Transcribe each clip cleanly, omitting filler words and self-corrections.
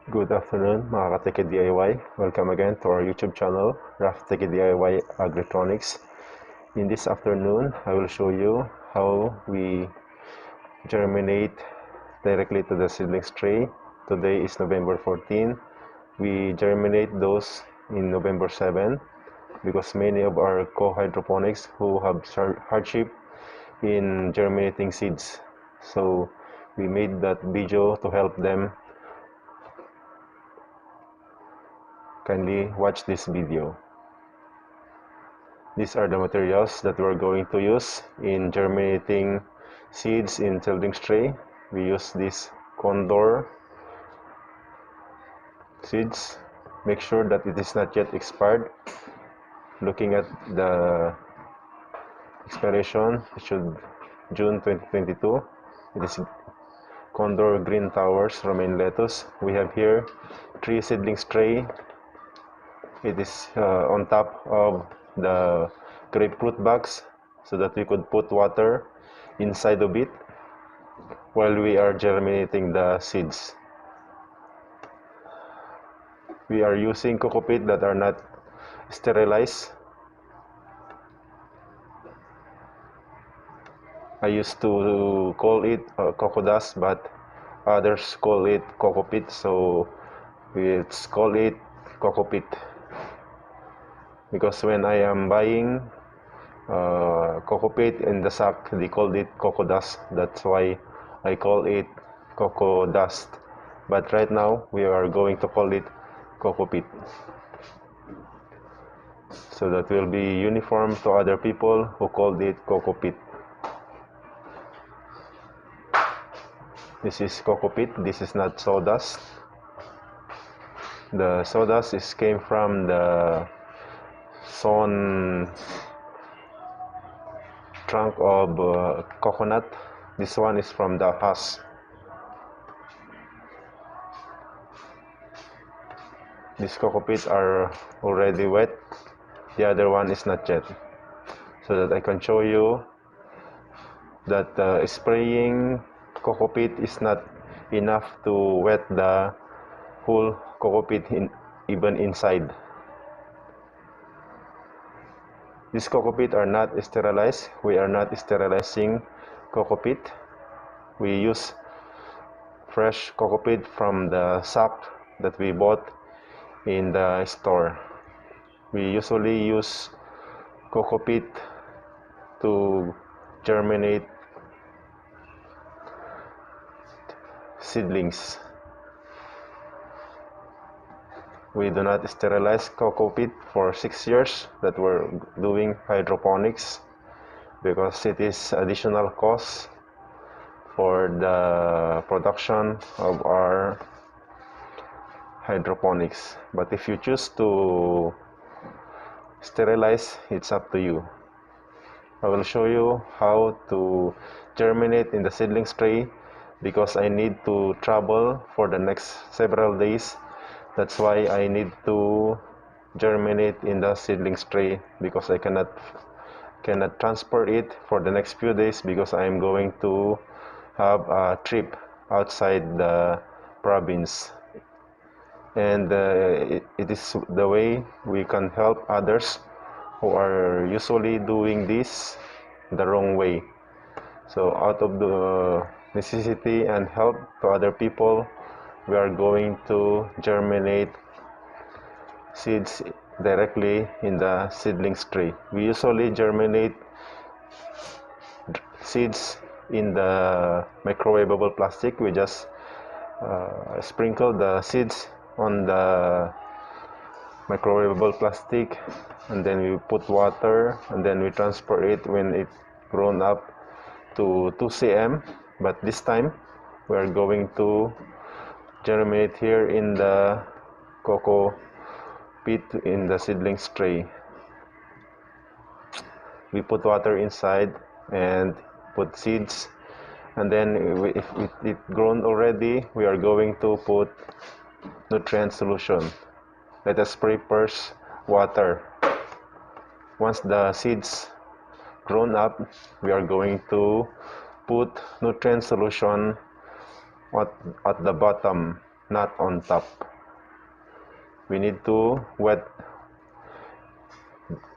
Good afternoon mga ka-Teke DIY. Welcome again to our YouTube channel, Raf Teke DIY Agritronics. In this afternoon, I will show you how we germinate directly to the seedlings tray. Today is November 14. We germinate those in November 7 because many of our co-hydroponics who have hardship in germinating seeds. So we made that video to help them. Kindly watch this video. These are the materials that we're going to use in germinating seeds in seedlings tray. We use this condor seeds. Make sure that it is not yet expired. Looking at the expiration, it should June 2022. It is condor green towers romaine lettuce. We have here 3 seedlings tray. It is on top of the grapefruit box so that we could put water inside of it while we are germinating the seeds. We are using coco peat that are not sterilized. I used to call it coco dust, but others call it coco peat, so let's call it coco peat. Because when I am buying coco peat in the sack, they called it coco dust. That's why I call it coco dust. But right now, we are going to call it coco peat, so that will be uniform to other people who called it coco peat. This is coco peat. This is not sawdust. The sawdust came from the sawn trunk of coconut. This one is from the husk. These coco peats are already wet. The other one is not yet. So that I can show you that spraying coco peat is not enough to wet the whole coco peat even inside. These coco peat are not sterilized. We are not sterilizing coco peat. We use fresh coco peat from the sack that we bought in the store. We usually use coco peat to germinate seedlings. We do not sterilize coco peat for 6 years that we're doing hydroponics because it is additional cost for the production of our hydroponics. But if you choose to sterilize, it's up to you. I will show you how to germinate in the seedlings tray because I need to travel for the next several days. That's why I need to germinate in the seedlings tray because I cannot transport it for the next few days because I am going to have a trip outside the province. And it is the way we can help others who are usually doing this the wrong way. So out of the necessity and help to other people, we are going to germinate seeds directly in the seedlings tray. We usually germinate seeds in the microwavable plastic. We just sprinkle the seeds on the microwavable plastic, and then we put water, and then we transfer it when it grown up to 2 cm. But this time we are going to germinate here in the coco peat in the seedlings tray. We put water inside and put seeds, and then if it grown already, we are going to put nutrient solution. Let us spray first water. Once the seeds grown up, we are going to put nutrient solution at the bottom not on top. We need to wet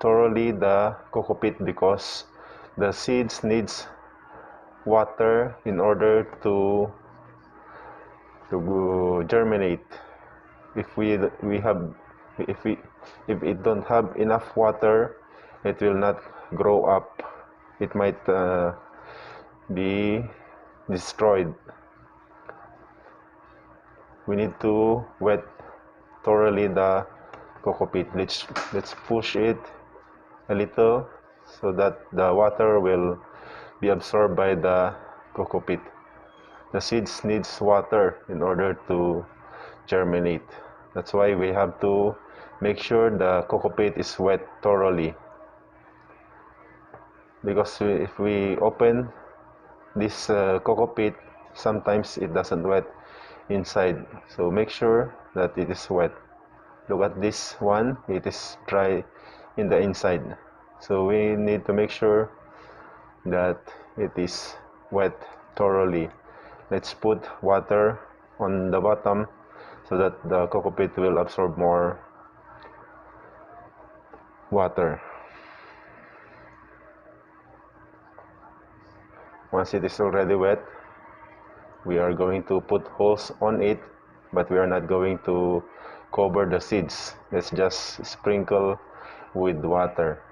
thoroughly the coco peat because the seeds needs water in order to germinate. If we have if we if it don't have enough water, it will not grow up. It might be destroyed. We need to wet thoroughly the coco peat. Let's push it a little so that the water will be absorbed by the coco peat. The seeds needs water in order to germinate. That's why we have to make sure the coco peat is wet thoroughly. Because if we open this coco peat, sometimes it doesn't wet inside. So make sure that it is wet. Look at this one, it is dry in the inside. So we need to make sure that it is wet thoroughly. Let's put water on the bottom so that the coco peat will absorb more water. Once it is already wet, we are going to put holes on it, but we are not going to cover the seeds. Let's just sprinkle with water.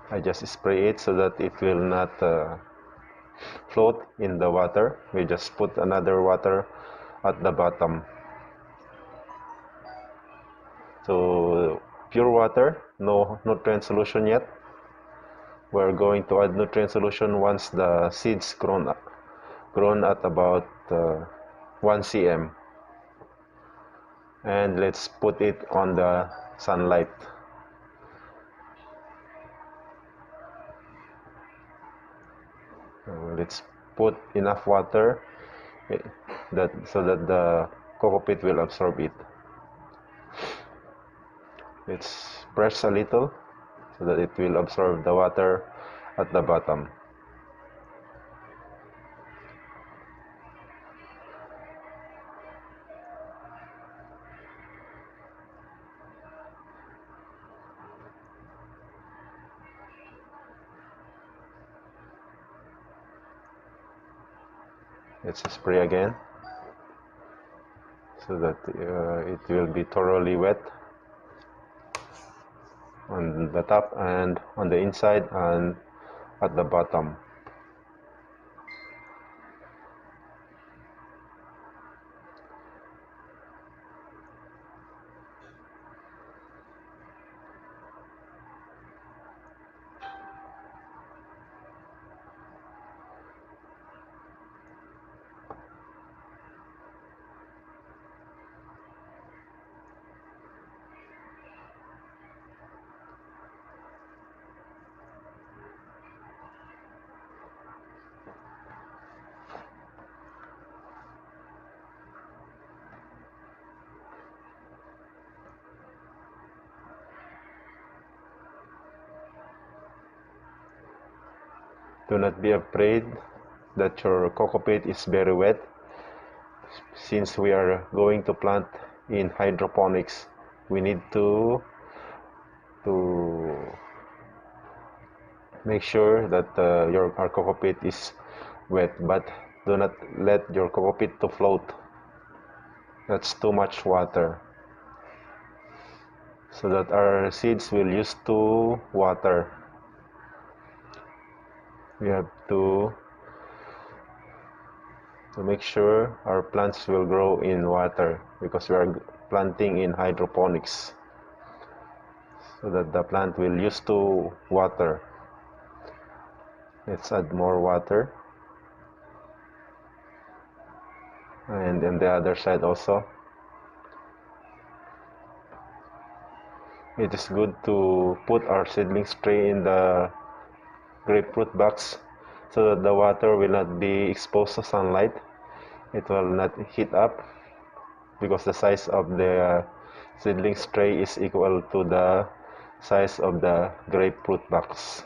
I just spray it so that it will not float in the water. We just put another water at the bottom. So pure water, no nutrient solution yet. We're going to add nutrient solution once the seeds grown at about 1 cm. And let's put it on the sunlight. Let's put enough water so that the coco peat will absorb it. Let's press a little so that it will absorb the water at the bottom. Let's spray again so that it will be thoroughly wet on the top and on the inside and at the bottom. Do not be afraid that your coco peat is very wet, since we are going to plant in hydroponics. We need to make sure that our coco peat is wet, but do not let your coco peat to float. That's too much water. So that our seeds will use to water. We have to make sure our plants will grow in water because we are planting in hydroponics, so that the plant will use to water. Let's add more water, and on the other side also. It is good to put our seedlings tray in the grapefruit box so that the water will not be exposed to sunlight. It will not heat up. because the size of the seedlings tray is equal to the size of the grapefruit box.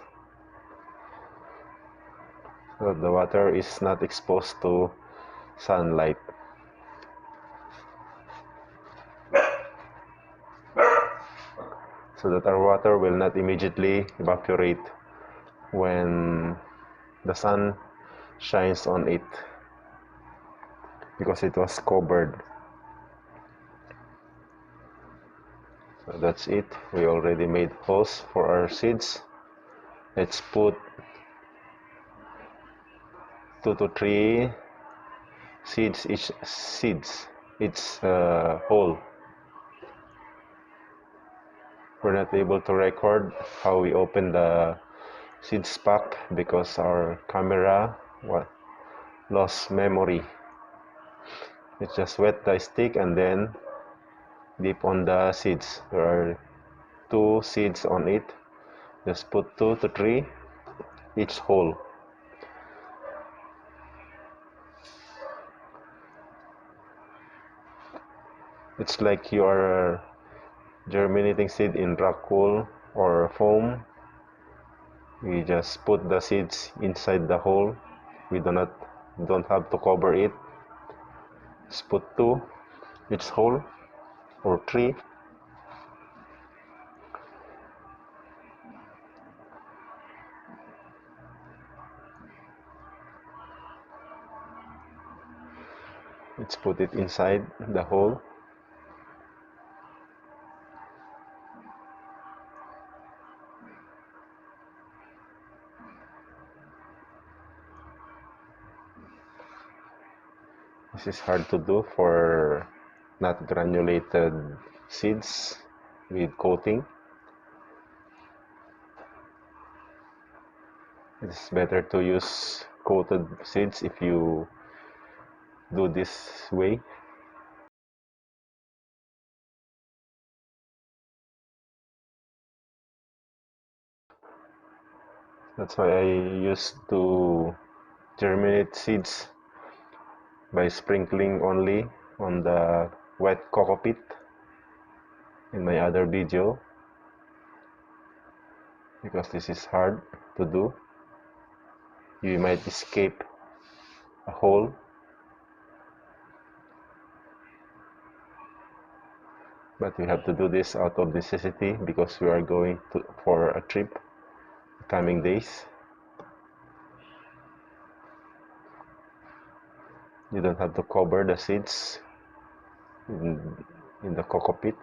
So the water is not exposed to sunlight. So that our water will not immediately evaporate when the sun shines on it, because it was covered. So that's it. We already made holes for our seeds. Let's put 2 to 3 seeds each hole. We're not able to record how we open the seeds pack because our camera lost memory. It's just wet the stick and then dip on the seeds. There are 2 seeds on it. Just put 2 to 3 each hole. It's like you are germinating seed in rock wool or foam. We just put the seeds inside the hole. We don't have to cover it. Just put 2 each hole or 3. Let's put it inside the hole. This is hard to do for not granulated seeds with coating. It's better to use coated seeds if you do this way. That's why I used to germinate seeds by sprinkling only on the wet coco peat in my other video, because this is hard to do. You might escape a hole, but we have to do this out of necessity because we are going for a trip the coming days. You don't have to cover the seeds in the coco peat.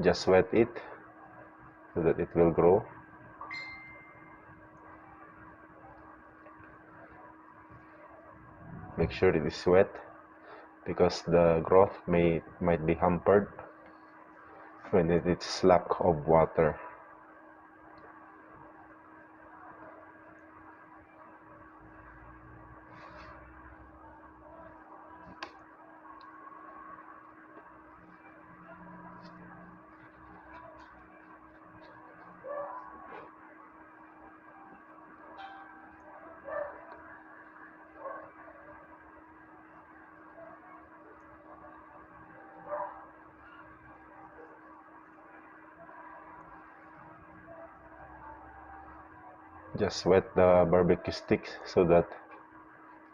Just wet it so that it will grow. Make sure it is wet because the growth might be hampered when it is lack of water. Just wet the barbecue stick so that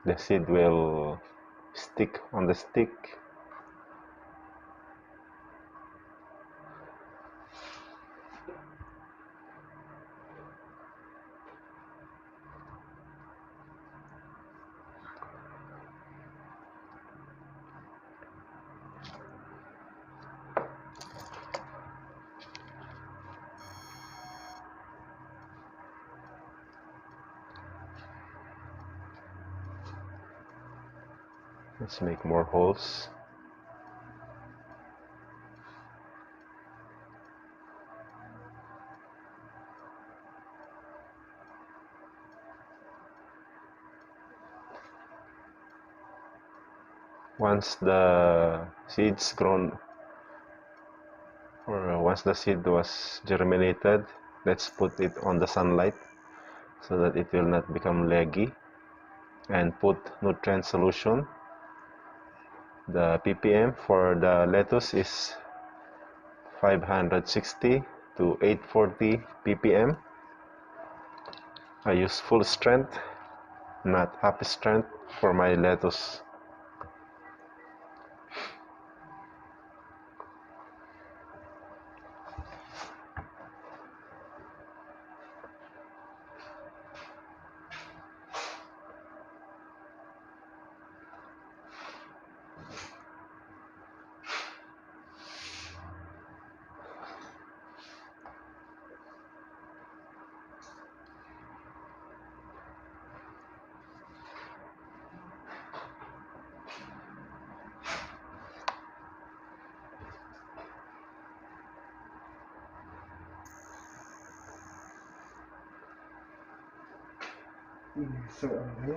the seed will stick on the stick. Let's make more holes. Once the seeds grown, or once the seed was germinated, let's put it on the sunlight so that it will not become leggy, and put nutrient solution The ppm for the lettuce is 560 to 840 ppm. I use full strength, not half strength, for my lettuce. So, ano ya?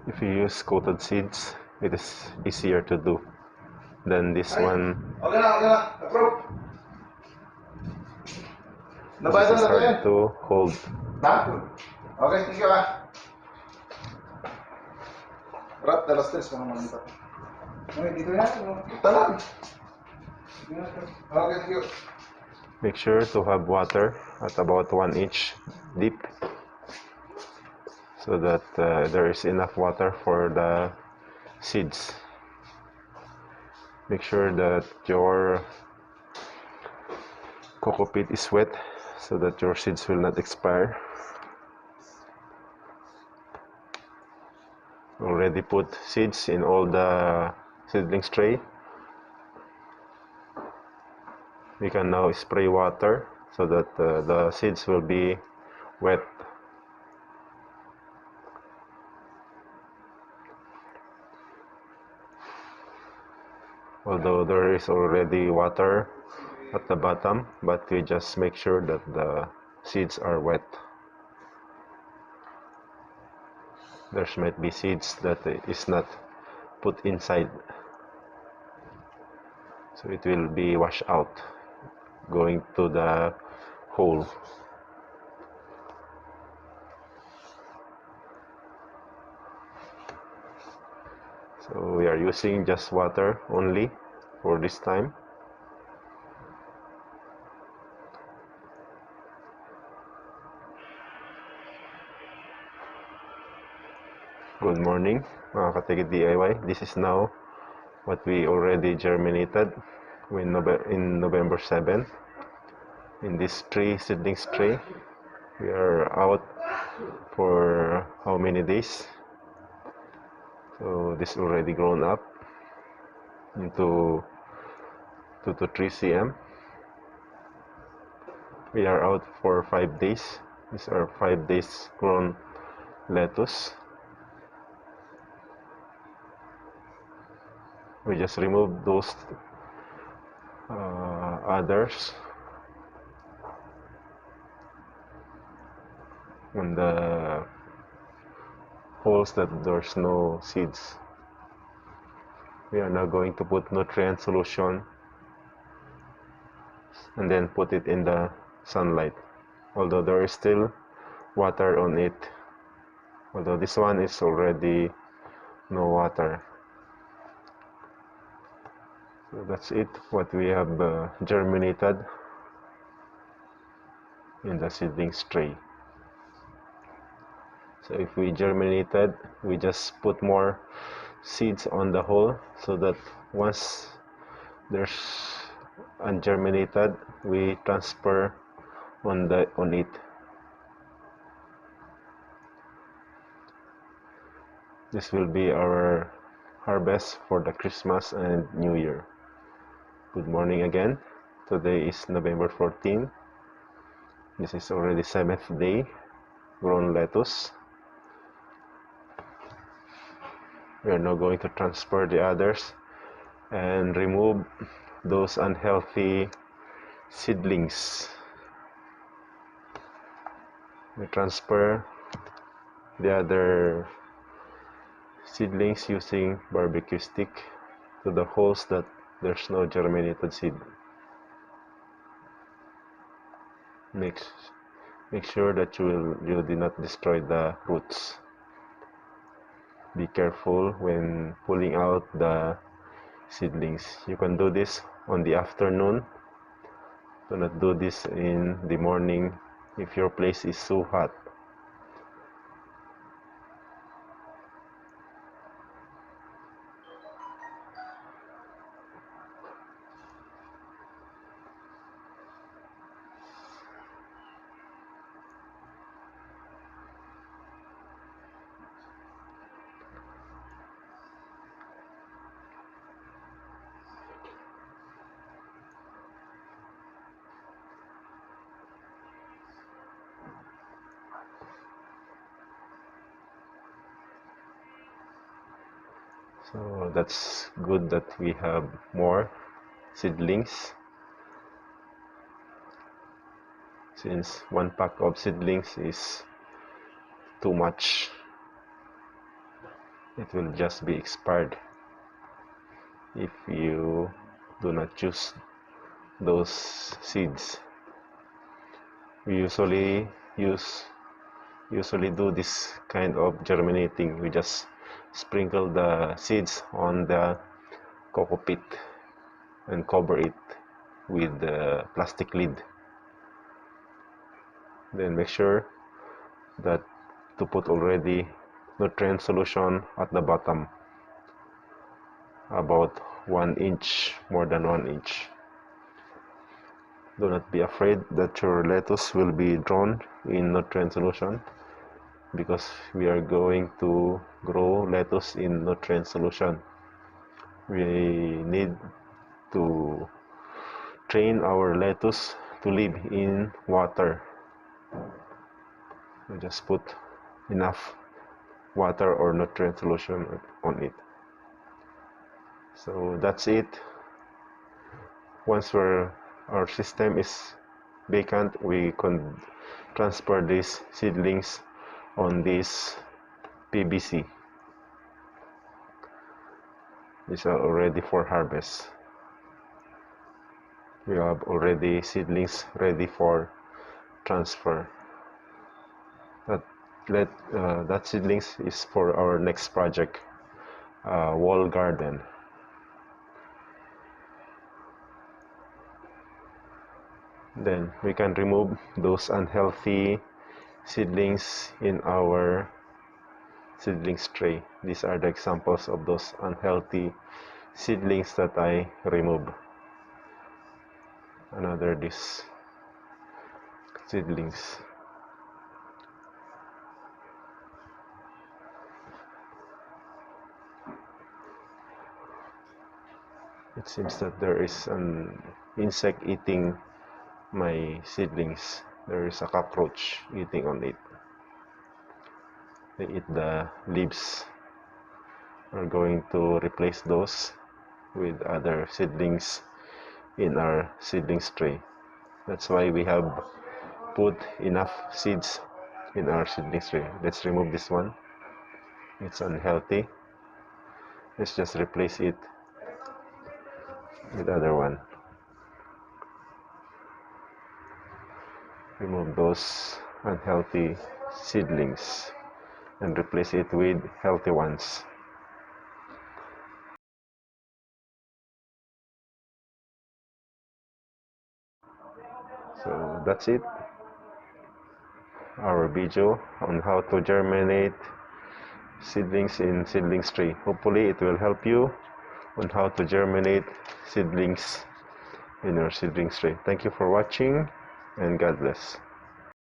If you use coated seeds, it is easier to do than this one. Okay na. Approve. This is hard to hold. Ha? Okay, thank you Rap, dalas tres ko naman dito. Okay, dito na. Talan. Okay, thank you. Make sure to have water at about 1 inch deep, so that there is enough water for the seeds. Make sure that your coco peat is wet, so that your seeds will not expire. Already put seeds in all the seedlings tray. We can now spray water so that the seeds will be wet. Although there is already water at the bottom, but we just make sure that the seeds are wet. There might be seeds that is not put inside, so it will be washed out going to the hole. So we are using just water only for this time. Good morning, mga Katigid DIY. This is now what we already germinated in November 7. In this tree, seedlings tree, we are out for how many days? So this already grown up into 2 to 3 cm. We are out for 5 days. These are 5 days grown lettuce. We just remove those others on the holes that there's no seeds. We are now going to put nutrient solution and then put it in the sunlight, although there is still water on it, although this one is already no water. So that's it, what we have germinated in the seedlings tray. So if we germinated, we just put more seeds on the hole, so that once there's ungerminated, we transfer on it. This will be our harvest for the Christmas and New Year. Good morning again. Today is November 14. This is already 7th day grown lettuce. We are now going to transfer the others and remove those unhealthy seedlings. We transfer the other seedlings using barbecue stick to the holes that there's no germinated seed. Make sure that you do not destroy the roots. Be careful when pulling out the seedlings. You can do this on the afternoon. Do not do this in the morning if your place is so hot. So that's good that we have more seedlings, since one pack of seedlings is too much. It will just be expired if you do not choose those seeds. We usually do this kind of germinating. We just sprinkle the seeds on the coco pit and cover it with the plastic lid. Then make sure that to put already nutrient solution at the bottom, about 1 inch, more than 1 inch. Do not be afraid that your lettuce will be drawn in nutrient solution, because we are going to grow lettuce in nutrient solution. We need to train our lettuce to live in water. We just put enough water or nutrient solution on it. So that's it. Once our system is vacant, we can transfer these seedlings on this PVC. These are already for harvest. We have already seedlings ready for transfer. That seedlings is for our next project, wall garden. Then we can remove those unhealthy seedlings in our seedlings tray. These are the examples of those unhealthy seedlings that I remove. Another this seedlings. It seems that there is an insect eating my seedlings. There is a cockroach eating on it. They eat the leaves. We're going to replace those with other seedlings in our seedlings tray. That's why we have put enough seeds in our seedlings tray. Let's remove this one. It's unhealthy. Let's just replace it with other one. Remove those unhealthy seedlings and replace it with healthy ones. So that's it, our video on how to germinate seedlings in seedlings tree. Hopefully it will help you on how to germinate seedlings in your seedlings tree. Thank you for watching, and God bless.